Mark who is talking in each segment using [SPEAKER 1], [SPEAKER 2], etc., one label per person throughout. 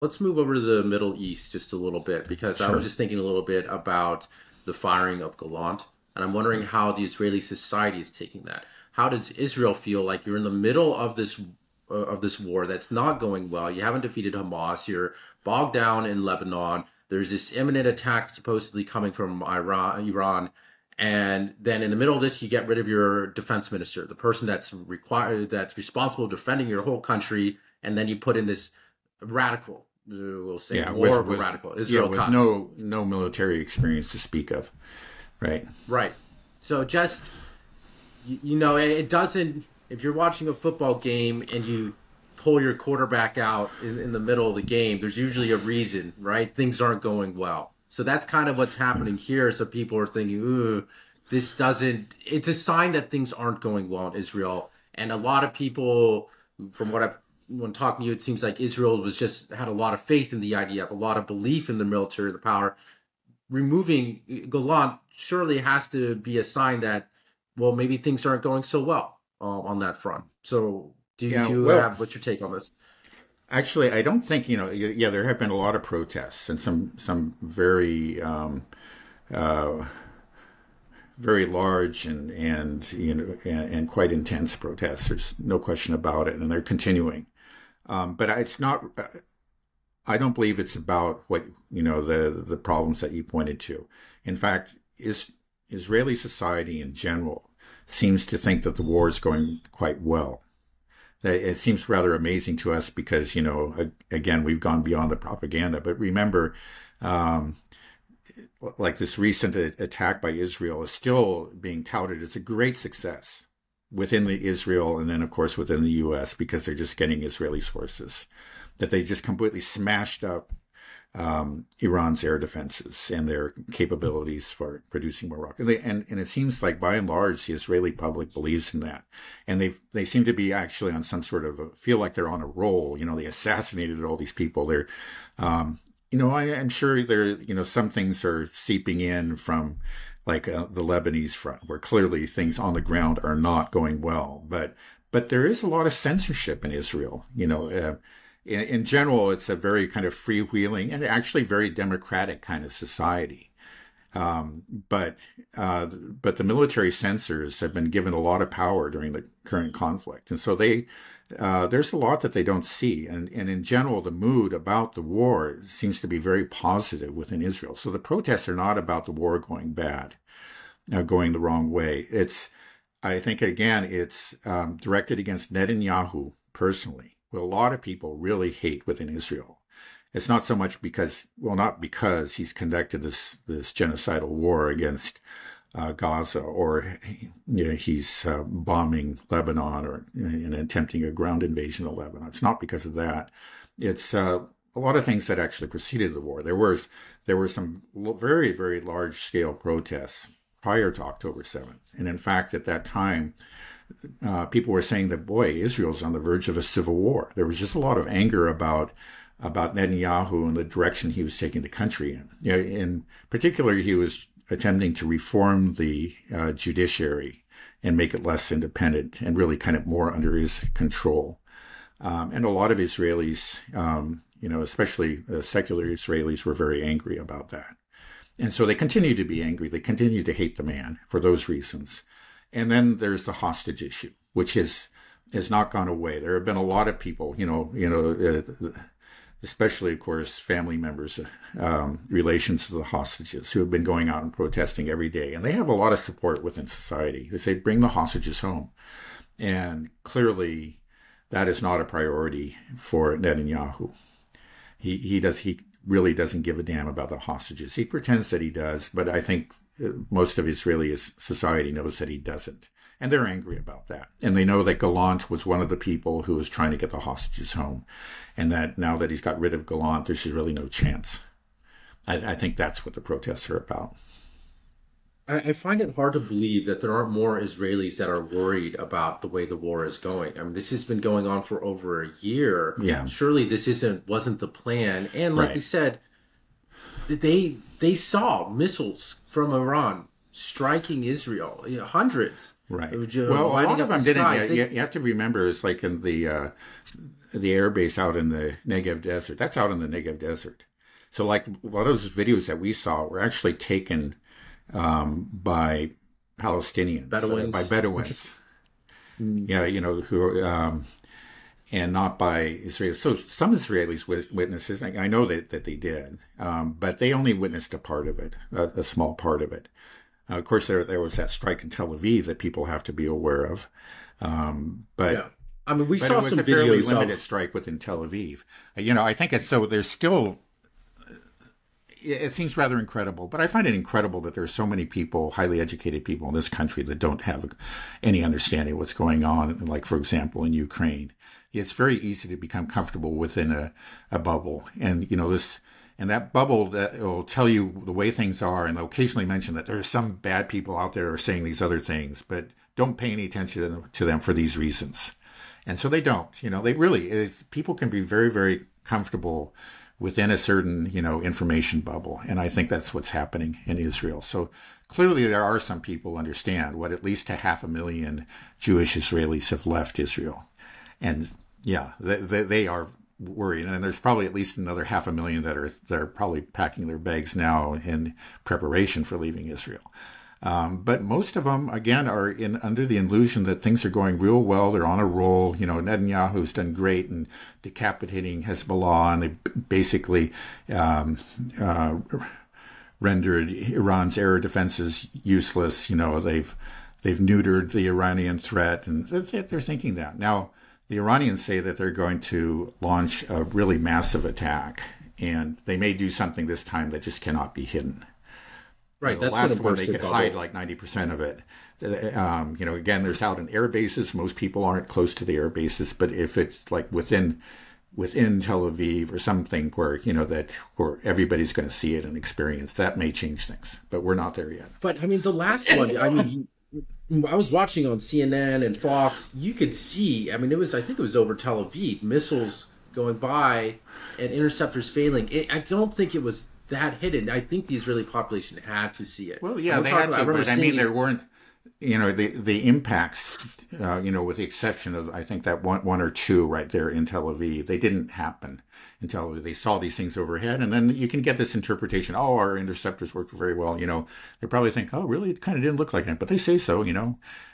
[SPEAKER 1] Let's move over to the Middle East just a little bit because I was
[SPEAKER 2] Sure.
[SPEAKER 1] just thinking a little bit about the firing of Gallant, and I'm wondering how the Israeli society is taking that. How does Israel feel like you're in the middle of this war that's not going well? You haven't defeated Hamas. You're bogged down in Lebanon. There's this imminent attack supposedly coming from Iran, and then in the middle of this, you get rid of your defense minister, the person that's responsible for defending your whole country, and then you put in this radical, we'll say,
[SPEAKER 2] Yeah,
[SPEAKER 1] more of a radical Israel
[SPEAKER 2] with
[SPEAKER 1] cuts.
[SPEAKER 2] no military experience to speak of, right?
[SPEAKER 1] Right. So just it doesn't. If you're watching a football game and you pull your quarterback out in the middle of the game, there's usually a reason, right? Things aren't going well. So that's kind of what's happening here. So people are thinking, ooh, this doesn't. It's a sign that things aren't going well in Israel, and a lot of people, from what I've when talking to you, it seems like Israel was just had a lot of faith in the idea, a lot of belief in the military, the power. Removing Gallant surely has to be a sign that, well, maybe things aren't going so well on that front. So,
[SPEAKER 2] Yeah,
[SPEAKER 1] do you
[SPEAKER 2] well,
[SPEAKER 1] have what's your take on this?
[SPEAKER 2] actually, I don't think, yeah, there have been a lot of protests and some very uh, very large and and quite intense protests. There's no question about it, and they're continuing. But it's not. I don't believe it's about what the problems that you pointed to. In fact, Israeli society in general seems to think that the war is going quite well. It seems rather amazing to us because again, we've gone beyond the propaganda. But remember, um, like this recent attack by Israel is still being touted as a great success within the Israel and then of course within the U.S. because they're just getting Israeli sources that they just completely smashed up Iran's air defenses and their capabilities for producing more rockets. And it seems like by and large the Israeli public believes in that, and they seem to be actually on some sort of feel like they're on a roll. They assassinated all these people. They're I'm sure there some things are seeping in from like the Lebanese front, where clearly things on the ground are not going well. But there is a lot of censorship in Israel. In general, it's a very kind of freewheeling and actually very democratic kind of society. But the military censors have been given a lot of power during the current conflict, and so there's a lot that they don't see. And in general, the mood about the war seems to be very positive within Israel. So the protests are not about the war going bad, going the wrong way. I think again, it's directed against Netanyahu personally, who a lot of people really hate within Israel. It's not so much because, well, not because he's conducted this genocidal war against Gaza, or he's bombing Lebanon, or and attempting a ground invasion of Lebanon. It's not because of that. It's a lot of things that actually preceded the war. There were some very, very large scale protests prior to October 7th, and in fact, at that time, people were saying that, boy, Israel's on the verge of a civil war. There was just a lot of anger about Netanyahu and the direction he was taking the country in. In particular, he was attempting to reform the judiciary and make it less independent and really kind of more under his control. And a lot of Israelis, especially secular Israelis, were very angry about that. And so they continue to be angry. They continue to hate the man for those reasons. And then there's the hostage issue, which has not gone away. There have been a lot of people, especially, of course, family members, relations to the hostages, who have been going out and protesting every day. And they have a lot of support within society. They say, bring the hostages home. And clearly, that is not a priority for Netanyahu. He really doesn't give a damn about the hostages. He pretends that he does, but I think most of Israeli society knows that he doesn't. And they're angry about that. And they know that Gallant was one of the people who was trying to get the hostages home. And that now that he's got rid of Gallant, there's really no chance. I think that's what the protests are about.
[SPEAKER 1] I find it hard to believe that there aren't more Israelis that are worried about the way the war is going. I mean, this has been going on for over a year.
[SPEAKER 2] Yeah.
[SPEAKER 1] Surely this wasn't the plan. And like we
[SPEAKER 2] Right.
[SPEAKER 1] said, they saw missiles from Iran striking Israel, hundreds.
[SPEAKER 2] Right.
[SPEAKER 1] It was just
[SPEAKER 2] Well, a lot
[SPEAKER 1] lighting
[SPEAKER 2] of
[SPEAKER 1] up the
[SPEAKER 2] them didn't.
[SPEAKER 1] sky.
[SPEAKER 2] You have to remember, it's like in the the air base out in the Negev desert. That's out in the Negev desert. So like a lot of those videos that we saw were actually taken by Palestinians,
[SPEAKER 1] Bedouins.
[SPEAKER 2] by Bedouins. Yeah, who and not by Israelis. So some Israelis witnesses, I know that they did, but they only witnessed a part of it, a small part of it. Of course, there was that strike in Tel Aviv that people have to be aware of. But
[SPEAKER 1] yeah. I mean, we
[SPEAKER 2] but
[SPEAKER 1] saw
[SPEAKER 2] it was
[SPEAKER 1] some
[SPEAKER 2] a fairly
[SPEAKER 1] videos
[SPEAKER 2] limited strike within Tel Aviv. I think it's so. There's still. It seems rather incredible, but I find it incredible that there are so many people, highly educated people in this country, that don't have any understanding of what's going on. Like, for example, in Ukraine, it's very easy to become comfortable within a bubble, and that bubble that will tell you the way things are, and they'll occasionally mention that there are some bad people out there who are saying these other things, but don't pay any attention to them for these reasons. And so they don't. People can be very, very comfortable within a certain, information bubble. And I think that's what's happening in Israel. So clearly there are some people who understand what at least 500,000 Jewish Israelis have left Israel. And yeah, they are worried. And there's probably at least another 500,000 that are probably packing their bags now in preparation for leaving Israel. But most of them, again, are under the illusion that things are going real well. They're on a roll. Netanyahu's done great in decapitating Hezbollah, and they basically rendered Iran's air defenses useless. They've neutered the Iranian threat, and they're thinking that. Now, the Iranians say that they're going to launch a really massive attack, and they may do something this time that just cannot be hidden.
[SPEAKER 1] Right,
[SPEAKER 2] The
[SPEAKER 1] that's
[SPEAKER 2] last one they could
[SPEAKER 1] bubble.
[SPEAKER 2] hide like 90% of it. Again, there's out in air bases. Most people aren't close to the air bases, but if it's like within Tel Aviv or something where where everybody's going to see it and experience, that may change things. But we're not there yet.
[SPEAKER 1] But I mean, the last one. I mean, I was watching on CNN and Fox. You could see. I mean, I think it was over Tel Aviv. Missiles going by and interceptors failing. I don't think it was that hidden. I think the Israeli population had to see it.
[SPEAKER 2] Well, yeah, they had to, but I mean, there weren't, the impacts, with the exception of, I think that one or two right there in Tel Aviv, they didn't happen until they saw these things overhead. And then you can get this interpretation, oh, our interceptors worked very well. They probably think, oh, really? It kind of didn't look like it, but they say so,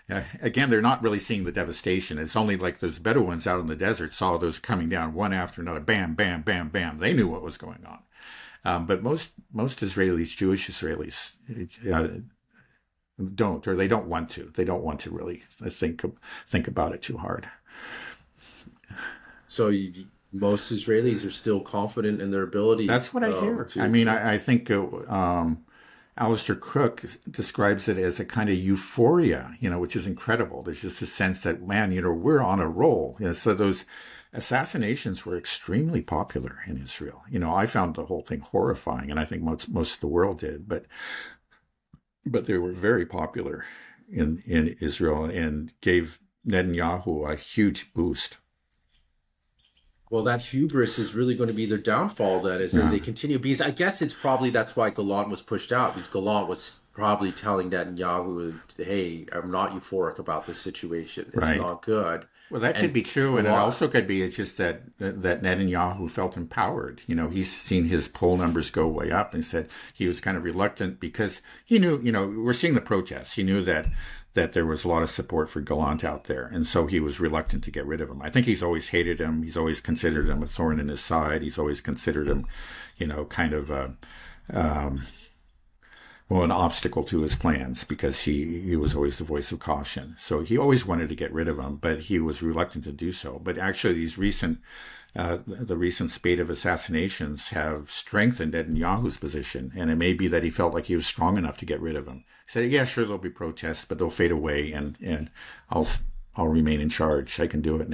[SPEAKER 2] Again, they're not really seeing the devastation. It's only like those Bedouins out in the desert saw those coming down one after another, bam, bam, bam, bam. They knew what was going on. But most Israelis, Jewish Israelis, don't, or they don't want to. They don't want to really think about it too hard.
[SPEAKER 1] So most Israelis are still confident in their ability.
[SPEAKER 2] That's what I hear. I think Alistair Crook describes it as a kind of euphoria, which is incredible. There's just a sense that, man, we're on a roll. So those assassinations were extremely popular in Israel. I found the whole thing horrifying, and I think most of the world did, but they were very popular in Israel and gave Netanyahu a huge boost.
[SPEAKER 1] Well, that hubris is really going to be their downfall. That is, that they continue. Because I guess that's why Gallant was pushed out. Because Gallant was probably telling Netanyahu, "Hey, I'm not euphoric about this situation. It's not good."
[SPEAKER 2] Well, that could be true, and it also could be it's just that Netanyahu felt empowered. He's seen his poll numbers go way up, and said he was kind of reluctant because he knew, we're seeing the protests. He knew that there was a lot of support for Gallant out there, and so he was reluctant to get rid of him. I think he's always hated him. He's always considered him a thorn in his side. He's always considered him, kind of an obstacle to his plans because he was always the voice of caution. So he always wanted to get rid of him, but he was reluctant to do so. But actually, the recent spate of assassinations have strengthened Netanyahu's position, and it may be that he felt like he was strong enough to get rid of him. He said, "Yeah, sure, there'll be protests, but they'll fade away, and I'll remain in charge. I can do it now."